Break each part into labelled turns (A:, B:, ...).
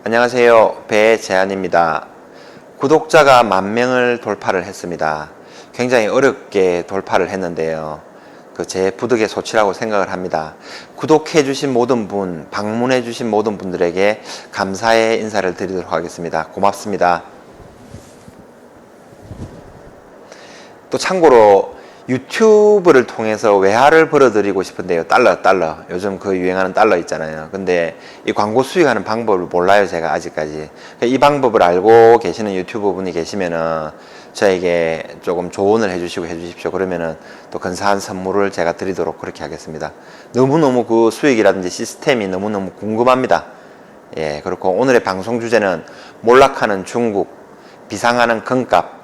A: 안녕하세요. 배재한입니다. 구독자가 10,000명을 돌파를 했습니다. 굉장히 어렵게 돌파를 했는데요. 제 부득의 소치라고 생각을 합니다. 구독해 주신 모든 분, 방문해 주신 모든 분들에게 감사의 인사를 드리도록 하겠습니다. 고맙습니다. 또 참고로 유튜브를 통해서 외화를 벌어들이고 싶은데요. 달러. 요즘 그 유행하는 달러 있잖아요. 근데 이 광고 수익하는 방법을 몰라요. 제가 아직까지. 이 방법을 알고 계시는 유튜버 분이 계시면은 저에게 조금 조언을 해주시고 해주십시오. 그러면은 또 근사한 선물을 제가 드리도록 그렇게 하겠습니다. 너무너무 그 수익이라든지 시스템이 너무너무 궁금합니다. 예, 그렇고 오늘의 방송 주제는 몰락하는 중국, 비상하는 금값,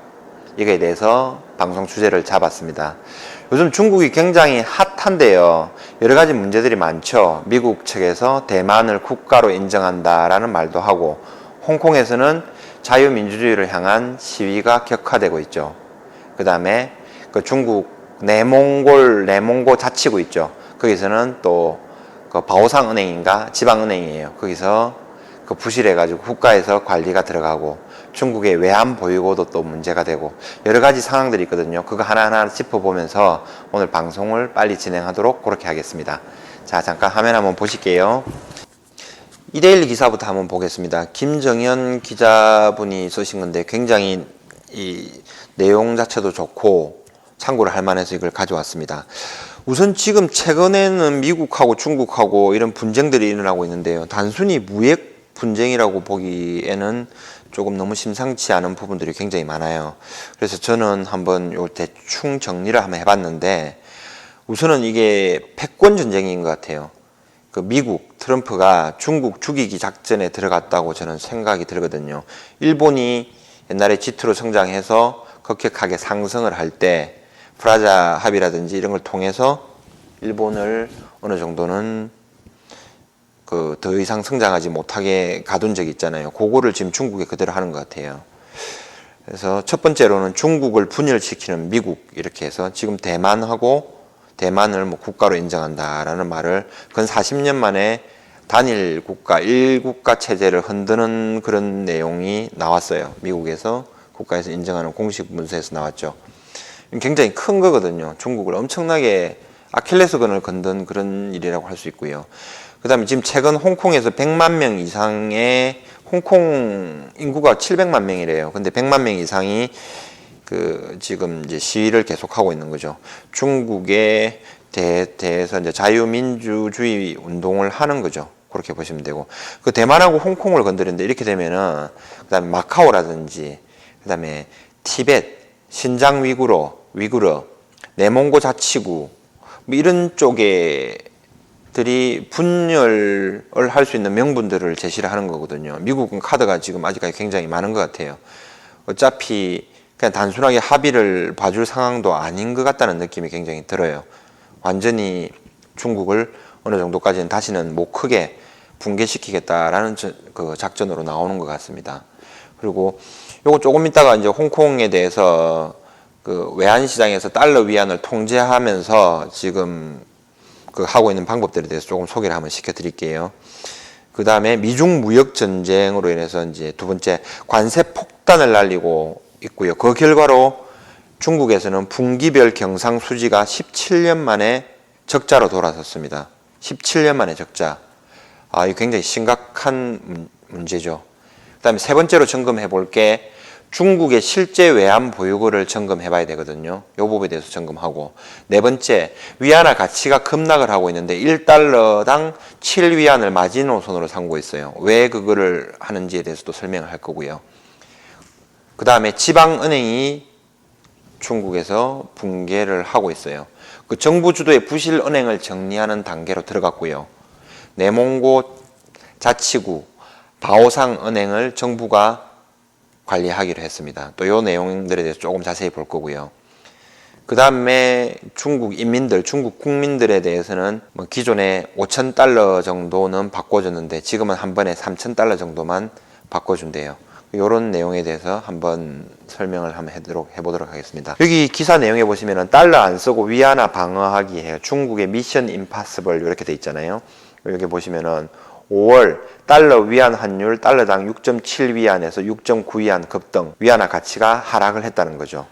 A: 이거에 대해서 방송 주제를 잡았습니다. 요즘 중국이 굉장히 핫한데요. 여러 가지 문제들이 많죠. 미국 측에서 대만을 국가로 인정한다라는 말도 하고, 홍콩에서는 자유민주주의를 향한 시위가 격화되고 있죠. 그 다음에 그 중국 내몽고 자치구 있죠. 거기서는 또 그 바오상 은행인가 지방은행이에요. 거기서 그 부실해가지고 국가에서 관리가 들어가고, 중국의 외환 보유고도 또 문제가 되고 여러 가지 상황들이 있거든요. 그거 하나하나 짚어보면서 오늘 방송을 빨리 진행하도록 그렇게 하겠습니다. 자, 잠깐 화면 한번 보실게요. 이데일리 기사부터 한번 보겠습니다. 김정현 기자분이 쓰신 건데 굉장히 이 내용 자체도 좋고 참고를 할 만해서 이걸 가져왔습니다. 우선 지금 최근에는 미국하고 중국하고 이런 분쟁들이 일어나고 있는데요. 단순히 무역 분쟁이라고 보기에는 조금 너무 심상치 않은 부분들이 굉장히 많아요. 그래서 저는 한번 요 대충 정리를 한번 해봤는데, 우선은 이게 패권 전쟁인 것 같아요. 그 미국 트럼프가 중국 죽이기 작전에 들어갔다고 저는 생각이 들거든요. 일본이 옛날에 G2로 성장해서 급격하게 상승을 할 때 프라자 합의라든지 이런 걸 통해서 일본을 어느 정도는 더 이상 성장하지 못하게 가둔 적이 있잖아요. 그거를 지금 중국에 그대로 하는 것 같아요. 그래서 첫 번째로는 중국을 분열시키는 미국, 이렇게 해서 지금 대만을 뭐 국가로 인정한다라는 말을 근 40년 만에 단일 국가, 1국가 체제를 흔드는 그런 내용이 나왔어요. 미국에서 국가에서 인정하는 공식 문서에서 나왔죠. 굉장히 큰 거거든요. 중국을 엄청나게 아킬레스건을 건든 그런 일이라고 할 수 있고요. 그 다음에 지금 최근 홍콩에서 100만 명 이상의, 홍콩 인구가 700만 명이래요. 근데 100만 명 이상이 지금 이제 시위를 계속하고 있는 거죠. 중국에 대해서 이제 자유민주주의 운동을 하는 거죠. 그렇게 보시면 되고. 그 대만하고 홍콩을 건드리는데 이렇게 되면은, 그 다음에 마카오라든지, 그 다음에 티벳, 신장 위구르, 내몽고 자치구, 뭐 이런 쪽에 들이 분열을 할 수 있는 명분들을 제시를 하는 거거든요. 미국은 카드가 지금 아직까지 굉장히 많은 것 같아요. 어차피 그냥 단순하게 합의를 봐줄 상황도 아닌 것 같다는 느낌이 굉장히 들어요. 완전히 중국을 어느 정도까지는 다시는 못 크게 붕괴시키겠다라는 그 작전으로 나오는 것 같습니다. 그리고 요거 조금 있다가 이제 홍콩에 대해서 그 외환시장에서 달러 위안을 통제하면서 지금 하고 있는 방법들에 대해서 조금 소개를 한번 시켜드릴게요. 그 다음에 미중 무역 전쟁으로 인해서 이제 두 번째 관세 폭탄을 날리고 있고요. 그 결과로 중국에서는 분기별 경상수지가 17년 만에 적자로 돌아섰습니다. 17년 만에 적자. 이거 굉장히 심각한 문제죠. 그 다음에 세 번째로 점검해 볼 게 중국의 실제 외환 보유고를 점검해 봐야 되거든요. 이 부분에 대해서 점검하고, 네 번째, 위안화 가치가 급락을 하고 있는데 1달러당 7위안을 마지노선으로 삼고 있어요. 왜 그거를 하는지에 대해서도 설명을 할 거고요. 그 다음에 지방은행이 중국에서 붕괴를 하고 있어요. 그 정부 주도의 부실 은행을 정리하는 단계로 들어갔고요. 내몽고 자치구, 바오상 은행을 정부가 관리하기로 했습니다. 또 이 내용들에 대해서 조금 자세히 볼 거고요. 그 다음에 중국 국민들에 대해서는 뭐 기존에 5,000달러 정도는 바꿔줬는데 지금은 한 번에 3,000달러 정도만 바꿔준대요. 이런 내용에 대해서 한번 설명을 한번 해보도록 하겠습니다. 여기 기사 내용에 보시면은 달러 안 쓰고 위안화 방어하기 해요. 중국의 미션 임파서블 이렇게 돼 있잖아요. 여기 보시면은 5월 달러 위안 환율 달러당 6.7위안에서 6.9위안 급등, 위안화 가치가 하락을 했다는 거죠.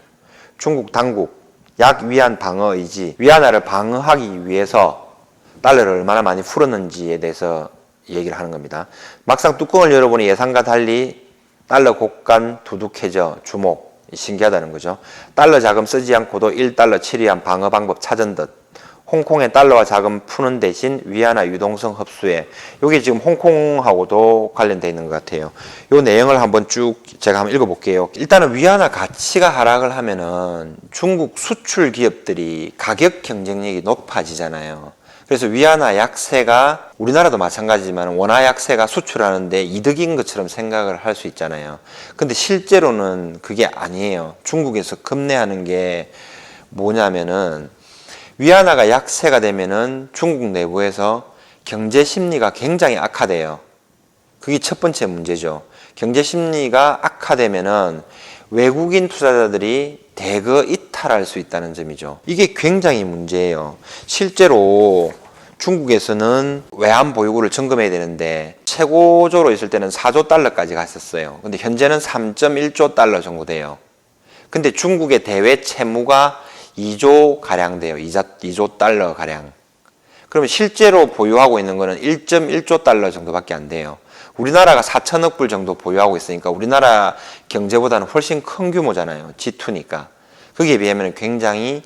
A: 중국 당국 약 위안 방어 의지, 위안화를 방어하기 위해서 달러를 얼마나 많이 풀었는지에 대해서 얘기를 하는 겁니다. 막상 뚜껑을 열어보니 예상과 달리 달러 곡간 두둑해져 주목, 신기하다는 거죠. 달러 자금 쓰지 않고도 1달러 7위안 방어 방법 찾은 듯. 홍콩의 달러와 자금 푸는 대신 위안화 유동성 흡수에, 이게 지금 홍콩하고도 관련되어 있는 것 같아요. 이 내용을 한번 쭉 제가 한번 읽어볼게요. 일단은 위안화 가치가 하락을 하면은 중국 수출 기업들이 가격 경쟁력이 높아지잖아요. 그래서 위안화 약세가, 우리나라도 마찬가지지만 원화 약세가 수출하는데 이득인 것처럼 생각을 할 수 있잖아요. 근데 실제로는 그게 아니에요. 중국에서 급내하는 게 뭐냐면은, 위안화가 약세가 되면은 중국 내부에서 경제 심리가 굉장히 악화돼요. 그게 첫 번째 문제죠. 경제 심리가 악화되면은 외국인 투자자들이 대거 이탈할 수 있다는 점이죠. 이게 굉장히 문제예요. 실제로 중국에서는 외환 보유고를 점검해야 되는데 최고조로 있을 때는 4조 달러까지 갔었어요. 근데 현재는 3.1조 달러 정도 돼요. 근데 중국의 대외 채무가 2조 가량 돼요. 2조 달러 가량. 그러면 실제로 보유하고 있는 거는 1.1조 달러 정도밖에 안 돼요. 우리나라가 4천억 불 정도 보유하고 있으니까 우리나라 경제보다는 훨씬 큰 규모잖아요. G2니까. 거기에 비하면 굉장히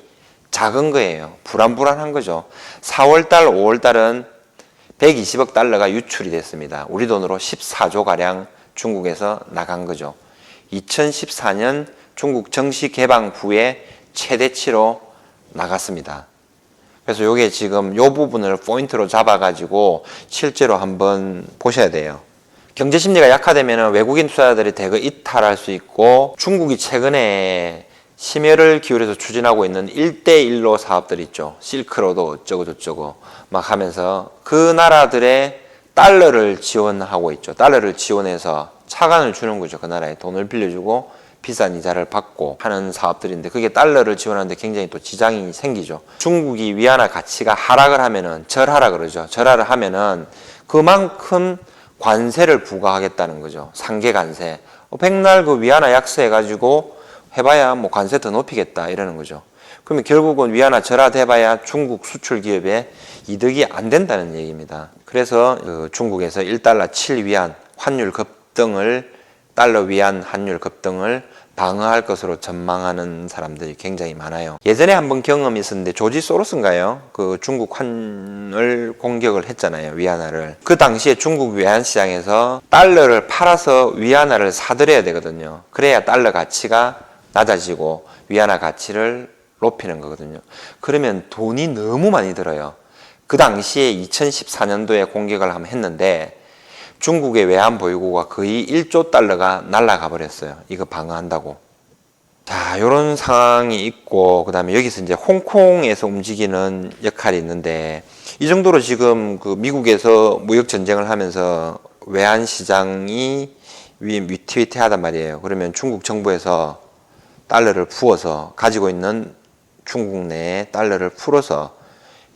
A: 작은 거예요. 불안불안한 거죠. 4월달, 5월달은 120억 달러가 유출이 됐습니다. 우리 돈으로 14조 가량 중국에서 나간 거죠. 2014년 중국 정시 개방 후에 최대치로 나갔습니다. 그래서 이게 지금 이 부분을 포인트로 잡아가지고 실제로 한번 보셔야 돼요. 경제 심리가 약화되면 외국인 투자자들이 대거 이탈할 수 있고, 중국이 최근에 심혈을 기울여서 추진하고 있는 1대1로 사업들 있죠. 실크로드 어쩌고 저쩌고 막 하면서 그 나라들의 달러를 지원하고 있죠. 달러를 지원해서 차관을 주는 거죠. 그 나라에 돈을 빌려주고 비싼 이자를 받고 하는 사업들인데, 그게 달러를 지원하는데 굉장히 또 지장이 생기죠. 중국이 위안화 가치가 하락을 하면은, 절하라 그러죠. 절하를 하면은 그만큼 관세를 부과하겠다는 거죠. 상계 관세. 백날 그 위안화 약세해가지고 해봐야 뭐 관세 더 높이겠다 이러는 거죠. 그러면 결국은 위안화 절하돼봐야 중국 수출 기업에 이득이 안 된다는 얘기입니다. 그래서 중국에서 1달러 7위안 환율 급등을, 달러 위안 환율 급등을 방어할 것으로 전망하는 사람들이 굉장히 많아요. 예전에 한번 경험이 있었는데, 조지 소로스인가요? 그 중국 환을 공격을 했잖아요. 위안화를. 그 당시에 중국 외환 시장에서 달러를 팔아서 위안화를 사들여야 되거든요. 그래야 달러 가치가 낮아지고 위안화 가치를 높이는 거거든요. 그러면 돈이 너무 많이 들어요. 그 당시에 2014년도에 공격을 한번 했는데 중국의 외환 보유고가 거의 1조 달러가 날아가 버렸어요. 이거 방어한다고. 자, 이런 상황이 있고, 그 다음에 여기서 이제 홍콩에서 움직이는 역할이 있는데, 이 정도로 지금 그 미국에서 무역 전쟁을 하면서 외환 시장이 위태위태하단 말이에요. 그러면 중국 정부에서 달러를 부어서, 가지고 있는 중국 내에 달러를 풀어서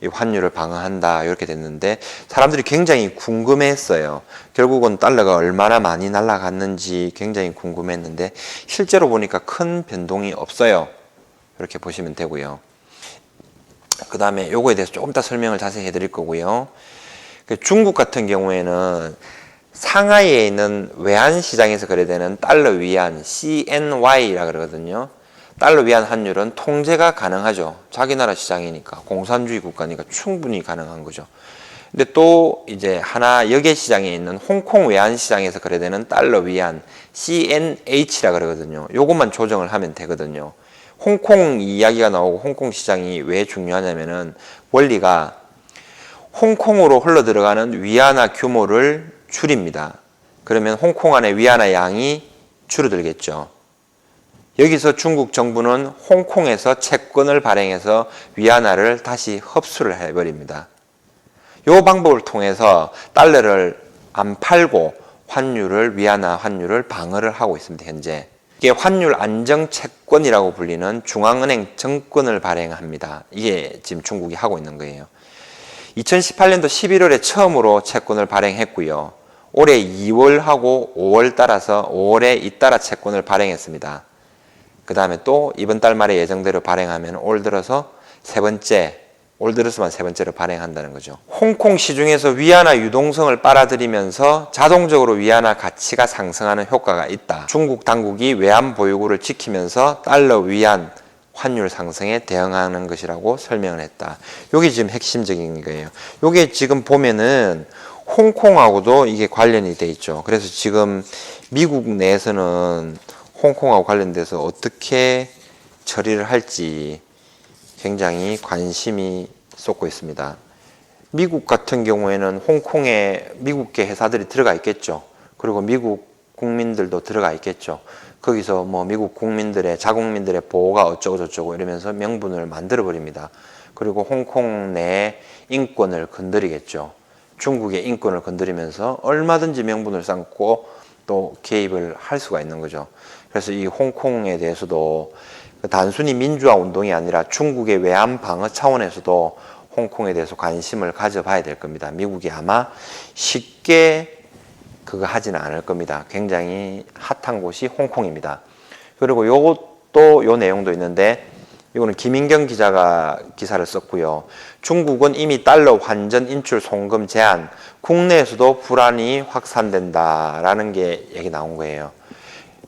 A: 이 환율을 방어한다 이렇게 됐는데, 사람들이 굉장히 궁금해했어요. 결국은 달러가 얼마나 많이 날아갔는지 굉장히 궁금했는데 실제로 보니까 큰 변동이 없어요. 이렇게 보시면 되고요. 그 다음에 요거에 대해서 조금 더 설명을 자세히 해드릴 거고요. 중국 같은 경우에는 상하이에 있는 외환시장에서 거래되는 달러 위안 CNY라 그러거든요. 달러 위안 환율은 통제가 가능하죠. 자기 나라 시장이니까, 공산주의 국가니까 충분히 가능한 거죠. 근데 또 이제 하나 역외 시장에 있는 홍콩 외환 시장에서 거래되는 달러 위안 CNH라 그러거든요. 요것만 조정을 하면 되거든요. 홍콩 이야기가 나오고 홍콩 시장이 왜 중요하냐면은, 원리가 홍콩으로 흘러 들어가는 위안화 규모를 줄입니다. 그러면 홍콩 안에 위안화 양이 줄어들겠죠. 여기서 중국 정부는 홍콩에서 채권을 발행해서 위안화를 다시 흡수를 해버립니다. 이 방법을 통해서 달러를 안 팔고 환율을, 위안화 환율을 방어를 하고 있습니다. 현재 이게 환율 안정 채권이라고 불리는 중앙은행 정권을 발행합니다. 이게 지금 중국이 하고 있는 거예요. 2018년도 11월에 처음으로 채권을 발행했고요. 올해 2월하고 5월 따라서 5월에 잇따라 채권을 발행했습니다. 그 다음에 또 이번 달 말에 예정대로 발행하면 올 들어서 세 번째, 올 들어서만 세 번째로 발행한다는 거죠. 홍콩 시중에서 위안화 유동성을 빨아들이면서 자동적으로 위안화 가치가 상승하는 효과가 있다. 중국 당국이 외환 보유고를 지키면서 달러 위안 환율 상승에 대응하는 것이라고 설명을 했다. 이게 지금 핵심적인 거예요. 이게 지금 보면은 홍콩하고도 이게 관련이 돼 있죠. 그래서 지금 미국 내에서는 홍콩하고 관련돼서 어떻게 처리를 할지 굉장히 관심이 쏟고 있습니다. 미국 같은 경우에는 홍콩에 미국계 회사들이 들어가 있겠죠. 그리고 미국 국민들도 들어가 있겠죠. 거기서 뭐 미국 국민들의 자국민들의 보호가 어쩌고 저쩌고 이러면서 명분을 만들어 버립니다. 그리고 홍콩 내 인권을 건드리겠죠. 중국의 인권을 건드리면서 얼마든지 명분을 쌓고 또 개입을 할 수가 있는 거죠. 그래서 이 홍콩에 대해서도 단순히 민주화 운동이 아니라 중국의 외환 방어 차원에서도 홍콩에 대해서 관심을 가져봐야 될 겁니다. 미국이 아마 쉽게 그거 하지는 않을 겁니다. 굉장히 핫한 곳이 홍콩입니다. 그리고 요것도 요 내용도 있는데 이거는 김인경 기자가 기사를 썼고요. 중국은 이미 달러 환전 인출 송금 제한, 국내에서도 불안이 확산된다라는 게 얘기 나온 거예요.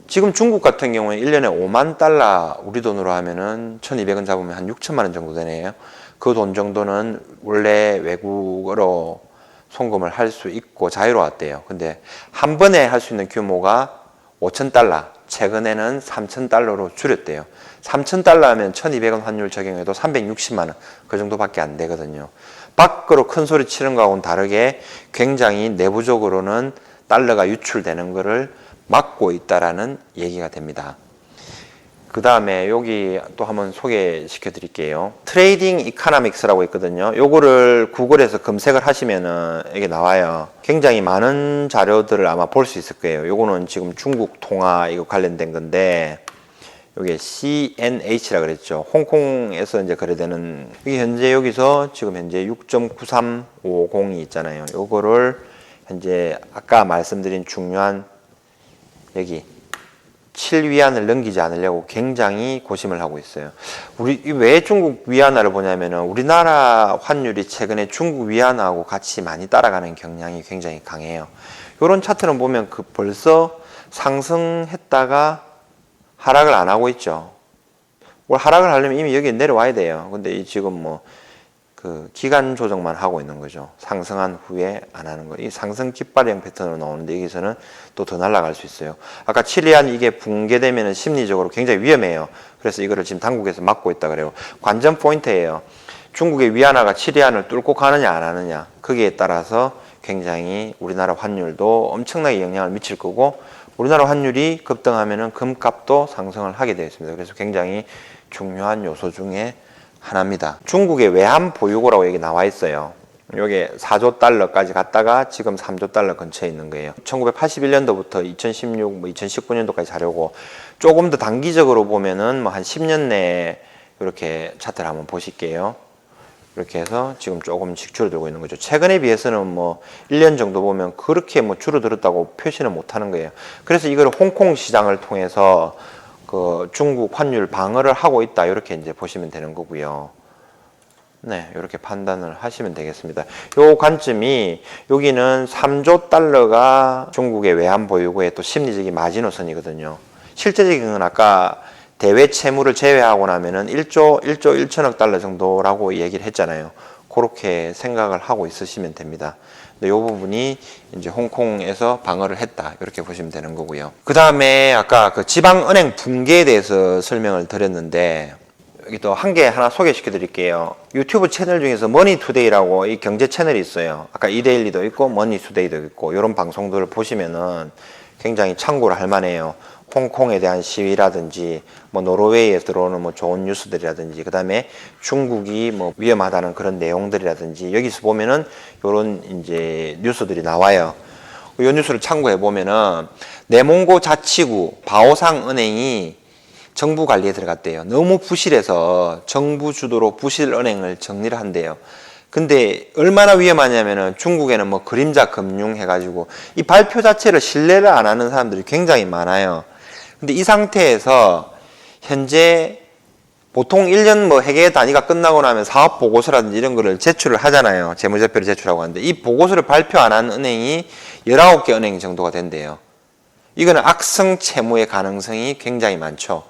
A: 지금 중국 같은 경우에 1년에 5만 달러 우리 돈으로 하면은 1200원 잡으면 한 6천만 원 정도 되네요. 그 돈 정도는 원래 외국어로 송금을 할 수 있고 자유로웠대요. 근데 한 번에 할 수 있는 규모가 5,000달러, 최근에는 3,000달러로 줄였대요. 3,000달러 하면 1,200원 환율 적용해도 360만 원, 그 정도밖에 안 되거든요. 밖으로 큰 소리 치는 거하고는 다르게 굉장히 내부적으로는 달러가 유출되는 거를 막고 있다라는 얘기가 됩니다. 그 다음에 여기 또 한번 소개시켜 드릴게요. 트레이딩 이코노믹스라고 있거든요. 요거를 구글에서 검색을 하시면은 이게 나와요. 굉장히 많은 자료들을 아마 볼 수 있을 거예요. 요거는 지금 중국 통화 이거 관련된 건데, 요게 CNH라 그랬죠. 홍콩에서 이제 거래되는, 이게 현재 여기서 지금 현재 6.9350이 있잖아요. 요거를 현재 아까 말씀드린 중요한 여기 7위안을 넘기지 않으려고 굉장히 고심을 하고 있어요. 우리 왜 중국 위안화를 보냐면은 우리나라 환율이 최근에 중국 위안화하고 같이 많이 따라가는 경향이 굉장히 강해요. 이런 차트는 보면 그 벌써 상승했다가 하락을 안 하고 있죠. 하락을 하려면 이미 여기 내려와야 돼요. 근데 이 지금 뭐 그 기간 조정만 하고 있는 거죠. 상승한 후에 안 하는 거. 이 상승 깃발형 패턴으로 나오는데 여기서는 또 더 날아갈 수 있어요. 아까 칠리안 이게 붕괴되면 심리적으로 굉장히 위험해요. 그래서 이거를 지금 당국에서 막고 있다 그래요. 관전 포인트예요. 중국의 위안화가 칠리안을 뚫고 가느냐 안 하느냐. 거기에 따라서 굉장히 우리나라 환율도 엄청나게 영향을 미칠 거고, 우리나라 환율이 급등하면은 금값도 상승을 하게 되어 있습니다. 그래서 굉장히 중요한 요소 중에 하나입니다. 중국의 외환 보유고라고 여기 나와 있어요. 요게 4조 달러까지 갔다가 지금 3조 달러 근처에 있는 거예요. 1981년도부터 2016, 2019년도까지 자료고, 조금 더 단기적으로 보면은 뭐 한 10년 내에 이렇게 차트를 한번 보실게요. 이렇게 해서 지금 조금씩 줄어들고 있는 거죠. 최근에 비해서는 뭐 1년 정도 보면 그렇게 뭐 줄어들었다고 표시는 못 하는 거예요. 그래서 이걸 홍콩 시장을 통해서 그 중국 환율 방어를 하고 있다, 이렇게 이제 보시면 되는 거고요. 네, 이렇게 판단을 하시면 되겠습니다. 요 관점이, 여기는 3조 달러가 중국의 외환 보유고의 또 심리적인 마지노선이거든요. 실제적인 건 아까 대외 채무를 제외하고 나면은 1조 1천억 달러 정도라고 얘기를 했잖아요. 그렇게 생각을 하고 있으시면 됩니다. 이 부분이 이제 홍콩에서 방어를 했다, 이렇게 보시면 되는 거고요. 그 다음에 아까 그 지방은행 붕괴에 대해서 설명을 드렸는데, 여기 또 한 개 하나 소개시켜 드릴게요. 유튜브 채널 중에서 머니투데이라고 이 경제 채널이 있어요. 아까 이데일리도 있고 머니투데이도 있고, 이런 방송들을 보시면은 굉장히 참고를 할 만해요. 홍콩에 대한 시위라든지, 뭐 노르웨이에 들어오는 뭐 좋은 뉴스들이라든지, 그 다음에 중국이 뭐 위험하다는 그런 내용들이라든지, 여기서 보면은 요런 이제 뉴스들이 나와요. 이 뉴스를 참고해 보면은 내몽고 자치구 바오상 은행이 정부 관리에 들어갔대요. 너무 부실해서 정부 주도로 부실 은행을 정리를 한대요. 근데 얼마나 위험하냐면은 중국에는 뭐 그림자 금융 해가지고 이 발표 자체를 신뢰를 안 하는 사람들이 굉장히 많아요. 근데 이 상태에서 현재 보통 1년 뭐 회계 단위가 끝나고 나면 사업 보고서라든지 이런 거를 제출을 하잖아요. 재무제표를 제출하고 하는데 이 보고서를 발표 안 한 은행이 19개 은행 정도가 된대요. 이거는 악성 채무의 가능성이 굉장히 많죠.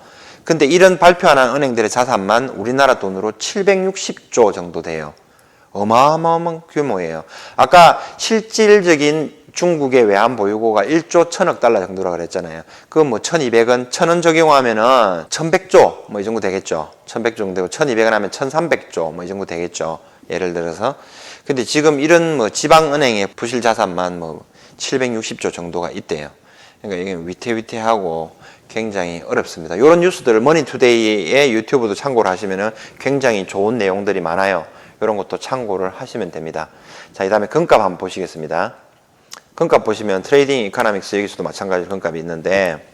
A: 근데 이런 발표 안 한 은행들의 자산만 우리나라 돈으로 760조 정도 돼요. 어마어마한 규모예요. 아까 실질적인 중국의 외환 보유고가 1조 1000억 달러 정도라고 그랬잖아요. 그건 뭐 1200원, 1000원 적용하면은 1100조 뭐 이 정도 되겠죠. 1100조 정도 되고 1200원 하면 1300조 뭐 이 정도 되겠죠. 예를 들어서. 근데 지금 이런 뭐 지방은행의 부실 자산만 뭐 760조 정도가 있대요. 그러니까 이게 위태위태하고 굉장히 어렵습니다. 이런 뉴스들을 머니투데이의 유튜브도 참고를 하시면은 굉장히 좋은 내용들이 많아요. 이런 것도 참고를 하시면 됩니다. 자, 이 다음에 금값 한번 보시겠습니다. 금값 보시면 트레이딩 이코노믹스 여기서도 마찬가지로 금값이 있는데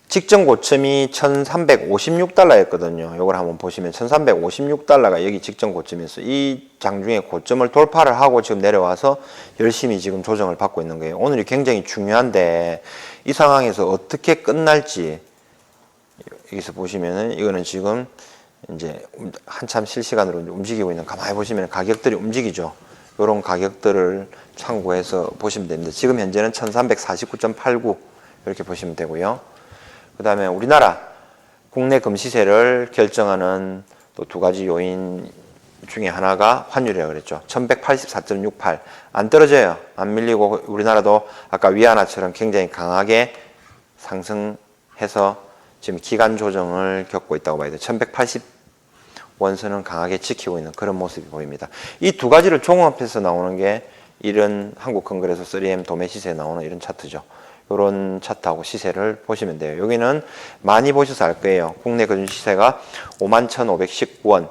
A: 직전 고점이 1356달러였거든요. 이걸 한번 보시면 1356달러가 여기 직전 고점이었어요. 이 장중에 고점을 돌파를 하고 지금 내려와서 열심히 지금 조정을 받고 있는 거예요. 오늘이 굉장히 중요한데 이 상황에서 어떻게 끝날지 여기서 보시면은 이거는 지금 이제 한참 실시간으로 움직이고 있는, 가만히 보시면 가격들이 움직이죠. 이런 가격들을 참고해서 보시면 됩니다. 지금 현재는 1349.89 이렇게 보시면 되고요. 그 다음에 우리나라 국내 금시세를 결정하는 또 두 가지 요인 중에 하나가 환율이라고 그랬죠. 1184.68 안 떨어져요. 안 밀리고 우리나라도 아까 위안화처럼 굉장히 강하게 상승해서 지금 기간 조정을 겪고 있다고 봐야 돼요. 1180 원선은 강하게 지키고 있는 그런 모습이 보입니다. 이 두 가지를 종합해서 나오는 게 이런 한국컨그레소 3M 도매 시세에 나오는 이런 차트죠. 이런 차트하고 시세를 보시면 돼요. 여기는 많이 보셔서 알 거예요. 국내 금융 시세가 51,519원.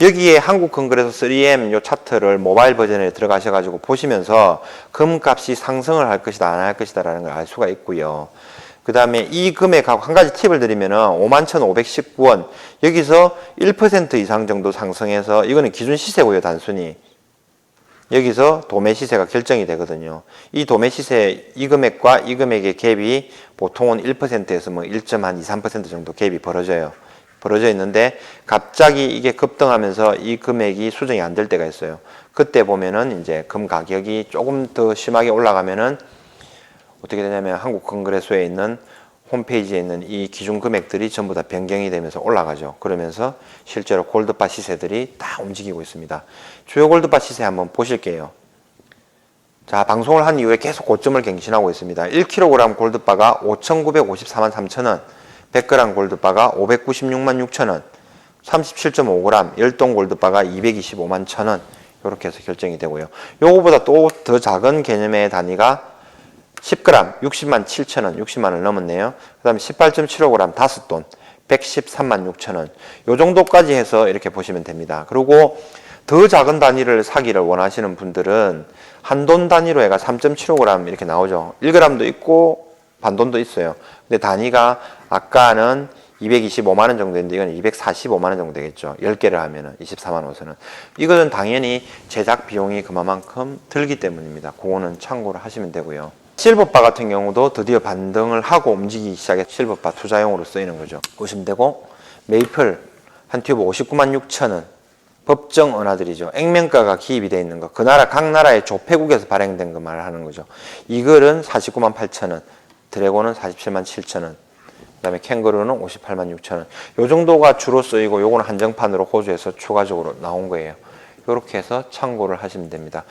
A: 여기에 한국컨그레소 3M 요 차트를 모바일 버전에 들어가셔가지고 보시면서 금값이 상승을 할 것이다, 안 할 것이다 라는 걸 알 수가 있고요. 그 다음에 이 금액하고 한 가지 팁을 드리면은 51,519원 여기서 1% 이상 정도 상승해서 이거는 기준 시세고요. 단순히 여기서 도매 시세가 결정이 되거든요. 이 도매 시세 이 금액과 이 금액의 갭이 보통은 1%에서 뭐 1.23% 정도 갭이 벌어져 있는데 갑자기 이게 급등하면서 이 금액이 수정이 안 될 때가 있어요. 그때 보면은 이제 금 가격이 조금 더 심하게 올라가면은 어떻게 되냐면 한국컨그레소에 있는 홈페이지에 있는 이 기준 금액들이 전부 다 변경이 되면서 올라가죠. 그러면서 실제로 골드바 시세들이 다 움직이고 있습니다. 주요 골드바 시세 한번 보실게요. 자, 방송을 한 이후에 계속 고점을 갱신하고 있습니다. 1kg 골드바가 5,954만 3천원, 100g 골드바가 596만 6천원, 37.5g 열동 골드바가 225만 1천원 이렇게 해서 결정이 되고요. 요거보다 또 더 작은 개념의 단위가 10g 60만 7천원, 60만을 넘었네요. 그 다음에 18.75g 5돈 113만 6천원 요 정도까지 해서 이렇게 보시면 됩니다. 그리고 더 작은 단위를 사기를 원하시는 분들은 한돈 단위로 해가 3.75g 이렇게 나오죠. 1g도 있고 반돈도 있어요. 근데 단위가 아까는 225만원 정도인데 이건 245만원 정도 되겠죠. 10개를 하면은 24만 5천원. 이거는 당연히 제작 비용이 그만큼 들기 때문입니다. 그거는 참고를 하시면 되고요. 실버바 같은 경우도 드디어 반등을 하고 움직이기 시작해 실버바 투자용으로 쓰이는 거죠. 보시면 되고, 메이플 한 튜브 59만 6천원 법정 은하들이죠. 액면가가 기입이 되어 있는 거. 그 나라 각 나라의 조폐국에서 발행된 거 말하는 거죠. 이글은 49만 8천원, 드래곤은 47만 7천원, 그 다음에 캥거루는 58만 6천원. 요 정도가 주로 쓰이고 요거는 한정판으로 호주에서 추가적으로 나온 거예요. 이렇게 해서 참고를 하시면 됩니다.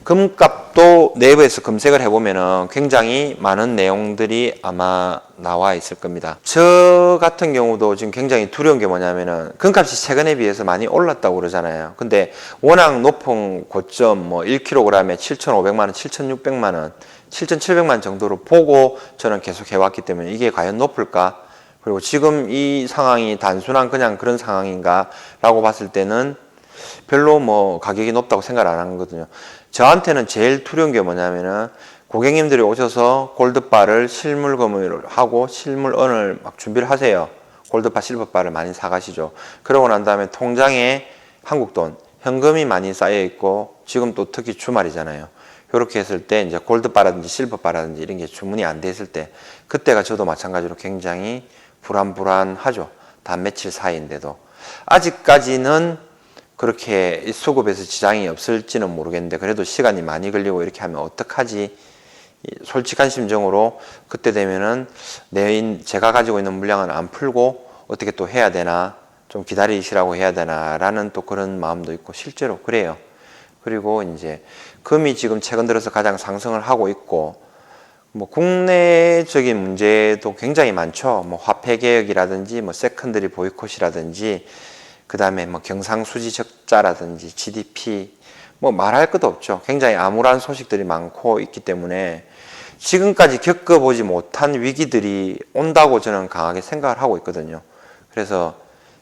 A: 금값도 네이버에서 검색을 해보면은 굉장히 많은 내용들이 아마 나와 있을 겁니다. 저 같은 경우도 지금 굉장히 두려운 게 뭐냐면은 금값이 최근에 비해서 많이 올랐다고 그러잖아요. 근데 워낙 높은 고점 뭐 1kg에 7,500만원, 7,600만원, 7,700만 정도로 보고 저는 계속 해왔기 때문에 이게 과연 높을까? 그리고 지금 이 상황이 단순한 그냥 그런 상황인가? 라고 봤을 때는 별로 뭐 가격이 높다고 생각 안 하거든요. 저한테는 제일 두려운 게 뭐냐면은 고객님들이 오셔서 골드바를 실물금을 하고 실물원을 막 준비를 하세요. 골드바, 실버바를 많이 사가시죠. 그러고 난 다음에 통장에 한국 돈, 현금이 많이 쌓여 있고 지금 또 특히 주말이잖아요. 이렇게 했을 때 이제 골드바라든지 실버바라든지 이런 게 주문이 안 됐을 때 그때가 저도 마찬가지로 굉장히 불안하죠. 단 며칠 사이인데도 아직까지는 그렇게 수급에서 지장이 없을지는 모르겠는데 그래도 시간이 많이 걸리고 이렇게 하면 어떡하지? 솔직한 심정으로 그때 되면은 제가 가지고 있는 물량은 안 풀고 어떻게 또 해야 되나, 좀 기다리시라고 해야 되나 라는 또 그런 마음도 있고 실제로 그래요. 그리고 이제 금이 지금 최근 들어서 가장 상승을 하고 있고 뭐 국내적인 문제도 굉장히 많죠. 뭐 화폐 개혁이라든지 뭐 세컨더리 보이콧이라든지 그 다음에 뭐 경상수지 적자라든지 GDP 뭐 말할 것도 없죠. 굉장히 암울한 소식들이 많고 있기 때문에 지금까지 겪어보지 못한 위기들이 온다고 저는 강하게 생각을 하고 있거든요. 그래서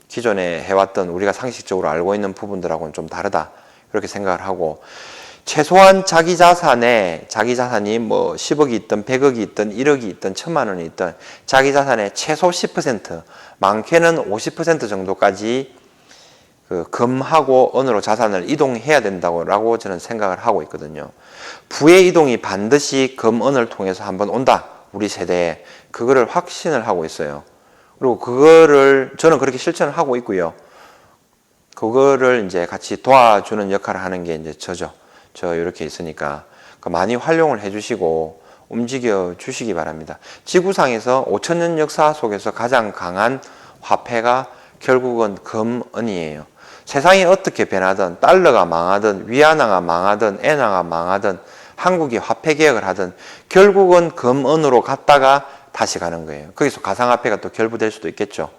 A: 기존에 해왔던 우리가 상식적으로 알고 있는 부분들하고는 좀 다르다 이렇게 생각을 하고 최소한 자기 자산이 뭐 10억이 있든 100억이 있든 1억이 있든 1000만 원이 있든 자기 자산의 최소 10% 많게는 50% 정도까지 그 금하고 은으로 자산을 이동해야 된다고 저는 생각을 하고 있거든요. 부의 이동이 반드시 금, 은을 통해서 한번 온다. 우리 세대에 그거를 확신을 하고 있어요. 그리고 그거를 저는 그렇게 실천을 하고 있고요. 그거를 이제 같이 도와주는 역할을 하는 게 이제 저죠. 저 이렇게 있으니까 많이 활용을 해주시고 움직여 주시기 바랍니다. 지구상에서 5천년 역사 속에서 가장 강한 화폐가 결국은 금, 은이에요. 세상이 어떻게 변하든 달러가 망하든 위안화가 망하든 엔화가 망하든 한국이 화폐 개혁을 하든 결국은 금, 은으로 갔다가 다시 가는 거예요. 거기서 가상화폐가 또 결부될 수도 있겠죠.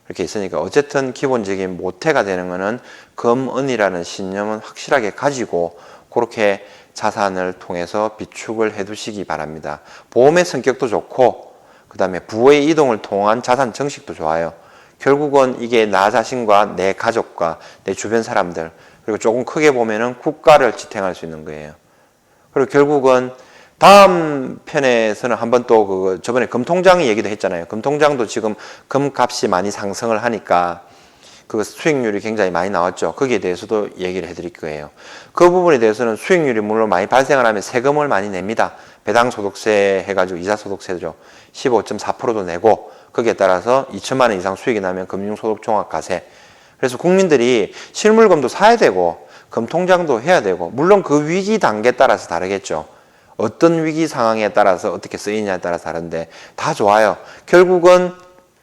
A: 이렇게 있으니까 어쨌든 기본적인 모태가 되는 거는 금, 은이라는 신념은 확실하게 가지고 그렇게 자산을 통해서 비축을 해 두시기 바랍니다. 보험의 성격도 좋고 그 다음에 부의 이동을 통한 자산 정식도 좋아요. 결국은 이게 나 자신과 내 가족과 내 주변 사람들 그리고 조금 크게 보면은 국가를 지탱할 수 있는 거예요. 그리고 결국은 다음 편에서는 한번 또 저번에 금통장 얘기도 했잖아요. 금통장도 지금 금값이 많이 상승을 하니까 그 수익률이 굉장히 많이 나왔죠. 거기에 대해서도 얘기를 해드릴 거예요. 그 부분에 대해서는 수익률이 물론 많이 발생을 하면 세금을 많이 냅니다. 배당소득세 해가지고 이자소득세죠. 15.4%도 내고 거기에 따라서 2천만 원 이상 수익이 나면 금융소득종합과세. 그래서 국민들이 실물금도 사야 되고 금통장도 해야 되고 물론 그 위기 단계에 따라서 다르겠죠. 어떤 위기 상황에 따라서 어떻게 쓰이냐에 따라서 다른데 다 좋아요. 결국은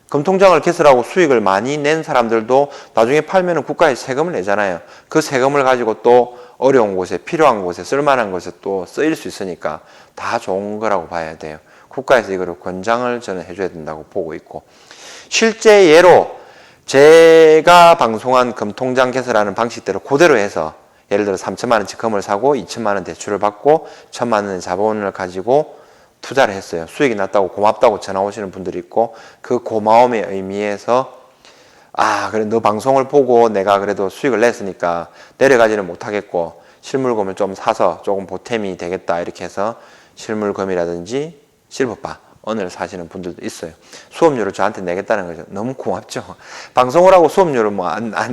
A: 금통장을 개설하고 수익을 많이 낸 사람들도 나중에 팔면은 국가에 세금을 내잖아요. 그 세금을 가지고 또 어려운 곳에 필요한 곳에 쓸만한 곳에 또 쓰일 수 있으니까 다 좋은 거라고 봐야 돼요. 국가에서 이거를 권장을 저는 해줘야 된다고 보고 있고 실제 예로 제가 방송한 금통장 개설하는 방식대로 그대로 해서 예를 들어 3천만 원치 금을 사고 2천만 원 대출을 받고 1천만 원의 자본을 가지고 투자를 했어요. 수익이 났다고 고맙다고 전화 오시는 분들이 있고 그 고마움의 의미에서 그래 너 방송을 보고 내가 그래도 수익을 냈으니까 내려가지는 못하겠고 실물금을 좀 사서 조금 보탬이 되겠다 이렇게 해서 실물금이라든지 실버바 은을 사시는 분들도 있어요. 수업료를 저한테 내겠다는 거죠. 너무 고맙죠. 방송을 하고 수업료를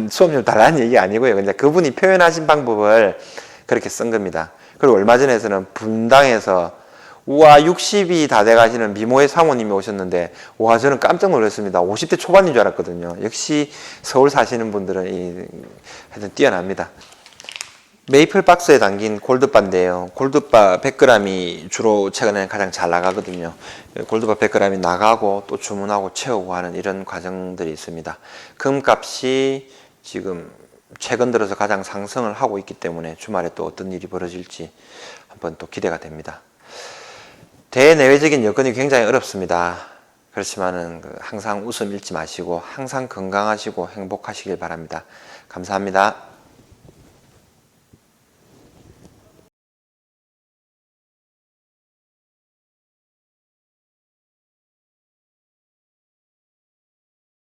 A: 수업료 달라는 얘기 아니고요. 근데 그분이 표현하신 방법을 그렇게 쓴 겁니다. 그리고 얼마 전에서는 분당에서 60이 다 돼가시는 미모의 사모님이 오셨는데 저는 깜짝 놀랐습니다. 50대 초반인 줄 알았거든요. 역시 서울 사시는 분들은 하여튼 뛰어납니다. 메이플 박스에 담긴 골드바인데요. 골드바 100g이 주로 최근에는 가장 잘 나가거든요. 골드바 100g이 나가고 또 주문하고 채우고 하는 이런 과정들이 있습니다. 금값이 지금 최근 들어서 가장 상승을 하고 있기 때문에 주말에 또 어떤 일이 벌어질지 한번 또 기대가 됩니다. 대내외적인 여건이 굉장히 어렵습니다. 그렇지만은 항상 웃음 잃지 마시고 항상 건강하시고 행복하시길 바랍니다. 감사합니다.